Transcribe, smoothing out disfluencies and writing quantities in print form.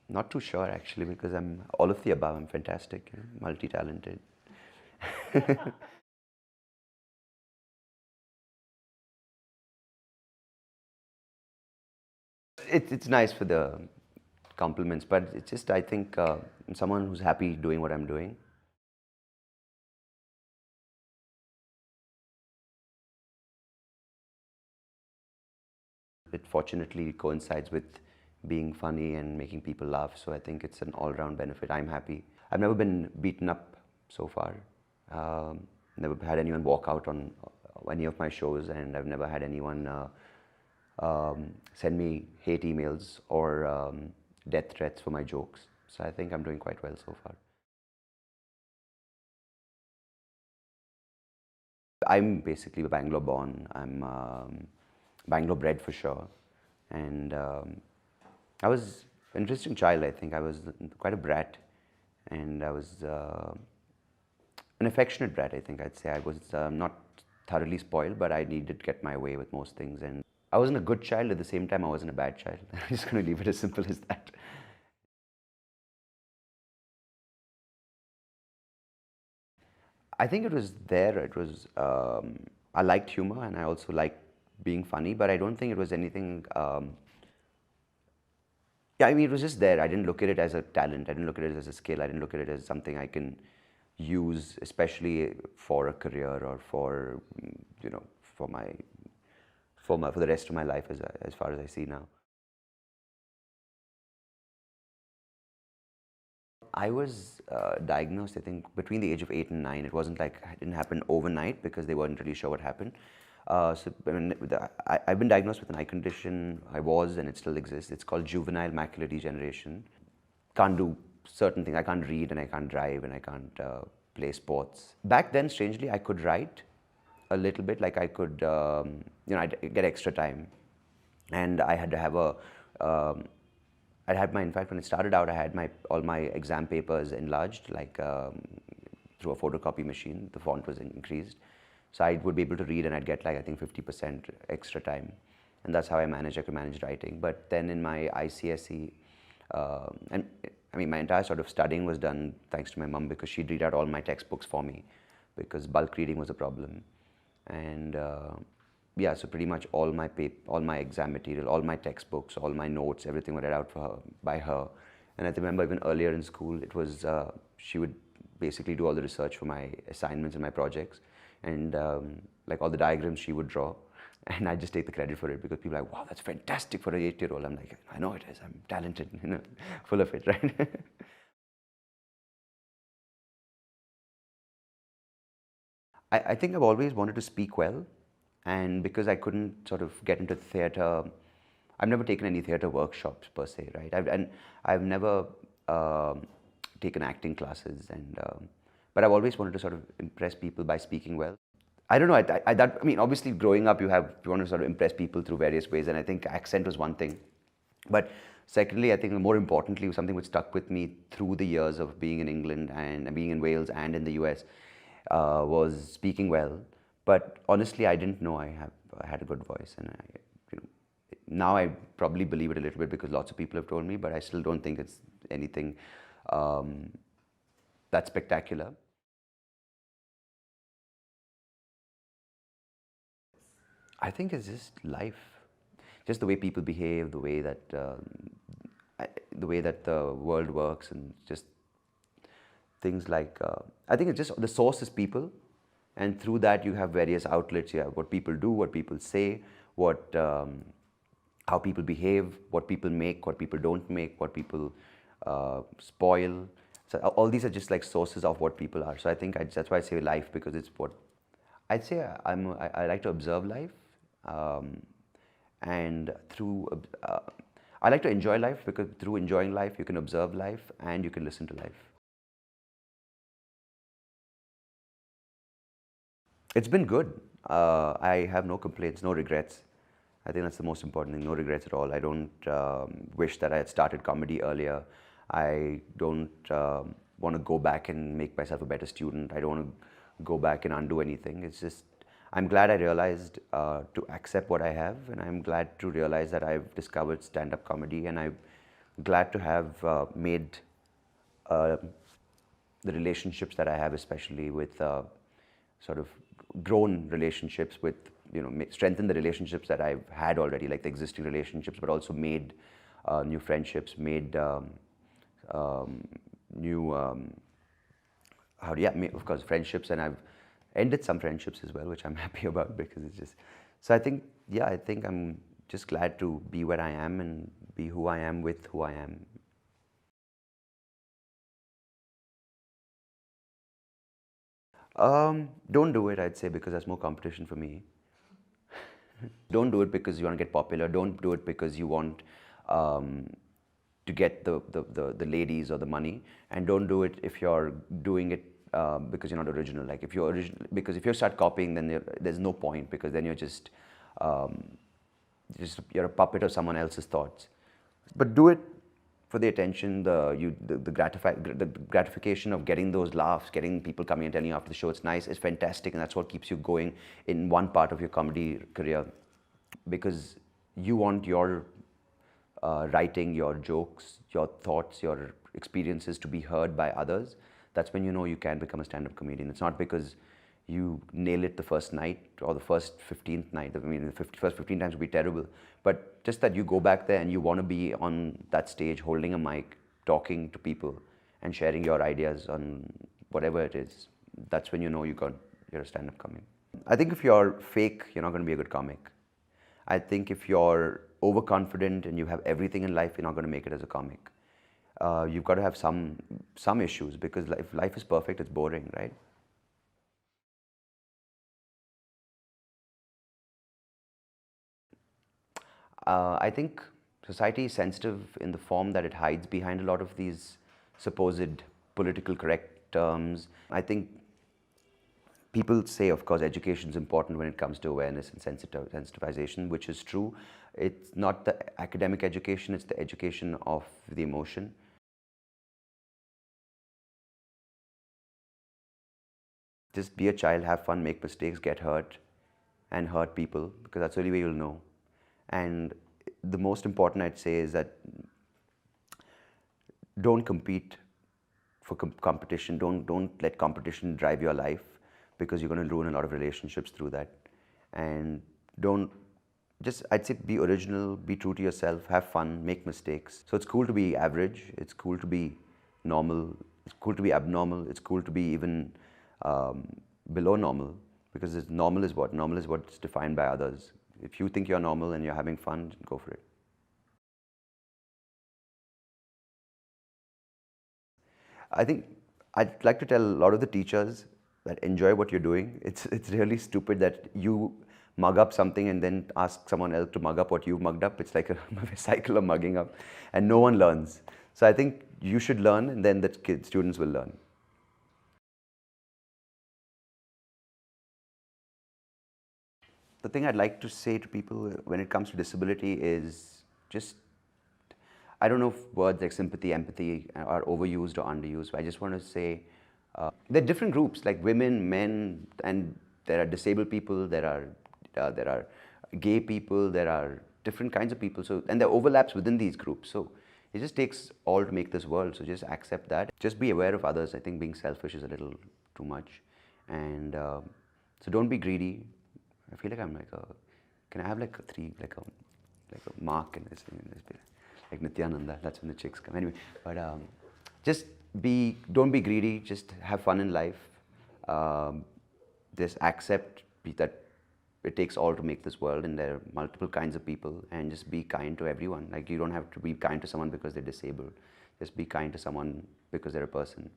Not too sure actually, because I'm all of the above. I'm fantastic, multi-talented. It's nice for the compliments, but it's just I think I'm someone who's happy doing what I'm doing. It fortunately coincides with being funny and making people laugh, so I think it's an all-round benefit. I'm happy. I've never been beaten up so far. Never had anyone walk out on any of my shows, and I've never had anyone send me hate emails or death threats for my jokes. So I think I'm doing quite well so far. I'm basically Bangalore born. I'm Bangalore bred for sure. And I was an interesting child, I think. I was quite a brat. And I was an affectionate brat, I think I'd say. I was not thoroughly spoiled, but I needed to get my way with most things. And I wasn't a good child. At the same time, I wasn't a bad child. I'm just going to leave it as simple as that. I think it was there. It was, I liked humor and I also liked being funny, but I don't think it was anything. Yeah, I mean, it was just there. I didn't look at it as a talent. I didn't look at it as a skill. I didn't look at it as something I can use, especially for a career or for, you know, for the rest of my life as far as I see now. I was diagnosed, I think, between the age of 8 and 9. It wasn't like it didn't happen overnight because they weren't really sure what happened. So I mean, I've been diagnosed with an eye condition. I was, and it still exists. It's called juvenile macular degeneration. Can't do certain things. I can't read, and I can't drive, and I can't play sports. Back then, strangely, I could write a little bit. Like I could, I'd get extra time, and I had to have a I had my, in fact, when it started out, I had all my exam papers enlarged, like through a photocopy machine. The font was increased. So I would be able to read and I'd get like, I think 50% extra time. And that's how I could manage writing. But then in my ICSE, and I mean, my entire sort of studying was done thanks to my mum because she'd read out all my textbooks for me because bulk reading was a problem. And yeah, so pretty much all my exam material, all my textbooks, all my notes, everything was read out for her by her. And I remember even earlier in school, it was she would basically do all the research for my assignments and my projects, and like all the diagrams she would draw, and I just take the credit for it because people are like, wow, that's fantastic for an 8-year-old. I'm like, I know it is. I'm talented, full of it, right? I think I've always wanted to speak well, and because I couldn't sort of get into theatre, I've never taken any theatre workshops per se, right? And I've never taken acting classes, and but I've always wanted to sort of impress people by speaking well. I don't know. I mean, obviously, growing up, you want to sort of impress people through various ways, and I think accent was one thing. But secondly, I think more importantly, something which stuck with me through the years of being in England and being in Wales and in the US was speaking well. But honestly, I didn't know I had a good voice, and you know, now I probably believe it a little bit because lots of people have told me. But I still don't think it's anything um, that spectacular. I think it's just life, just the way people behave, the way that the world works, and just things like I think it's just the source is people, and through that you have various outlets. You have what people do, what people say, what how people behave, what people make, what people don't make, what people spoil. So all these are just like sources of what people are. So I think that's why I say life, because it's what I'd say. I like to observe life, um, and through I like to enjoy life because through enjoying life you can observe life and you can listen to life. It's been good. I have no complaints, no regrets. I think that's the most important thing. No regrets at all. I don't wish that I had started comedy earlier. I don't want to go back and make myself a better student. I don't want to go back and undo anything. It's just, I'm glad I realized to accept what I have, and I'm glad to realize that I've discovered stand-up comedy, and I've glad to have made uh, the relationships that I have, especially with sort of grown relationships with, strengthen the relationships that I've had already, like the existing relationships, but also made new friendships, made new, of course, friendships, and I've ended some friendships as well, which I'm happy about because it's just, so I think, yeah, I think I'm just glad to be where I am and be who I am with who I am. Don't do it, I'd say, because there's more competition for me. Don't do it because you want to get popular. Don't do it because you want um, to get the ladies or the money. And don't do it if you're doing it because you're not original. Like if you're original, because if you start copying, then there's no point, because then um, you're a puppet of someone else's thoughts. But do it for the attention, the gratification of getting those laughs, getting people coming and telling you after the show it's nice, is fantastic, and that's what keeps you going in one part of your comedy career, because you want your writing, your jokes, your thoughts, your experiences to be heard by others. That's when you know you can become a stand-up comedian. It's not because you nail it the first night or the first 15th night. I mean, the first 15 times would be terrible. But just that you go back there and you want to be on that stage holding a mic, talking to people and sharing your ideas on whatever it is. That's when you know you're a stand-up comic. I think if you're fake, you're not going to be a good comic. I think if you're overconfident and you have everything in life, you're not going to make it as a comic. You've got to have some issues, because if life is perfect, it's boring, right? I think society is sensitive in the form that it hides behind a lot of these supposed political correct terms. I think people say, of course, education is important when it comes to awareness and sensitization, which is true. It's not the academic education, it's the education of the emotion. Just be a child, have fun, make mistakes, get hurt, and hurt people, because that's the only way you'll know. And the most important, I'd say, is that don't compete for competition. Don't let competition drive your life, because you're going to ruin a lot of relationships through that. And don't just, I'd say, be original, be true to yourself, have fun, make mistakes. So it's cool to be average. It's cool to be normal. It's cool to be abnormal. It's cool to be even below normal, because normal is what? Normal is what's defined by others. If you think you're normal and you're having fun, go for it. I think I'd like to tell a lot of the teachers that enjoy what you're doing. It's really stupid that you mug up something and then ask someone else to mug up what you've mugged up. It's like a cycle of mugging up, and no one learns. So I think you should learn, and then the students will learn. The thing I'd like to say to people when it comes to disability is just, I don't know if words like sympathy, empathy are overused or underused, but I just want to say there are different groups, like women, men, and there are disabled people, there are gay people, there are different kinds of people. So, and there are overlaps within these groups. So it just takes all to make this world. So just accept that. Just be aware of others. I think being selfish is a little too much, and so don't be greedy. I feel like I'm like a. Can I have like a three, like a mark in this bit, like Nityananda? That's when the chicks come. Anyway, but just don't be greedy. Just have fun in life. Um, just accept that it takes all to make this world, and there are multiple kinds of people, and just be kind to everyone. Like, you don't have to be kind to someone because they're disabled. Just be kind to someone because they're a person.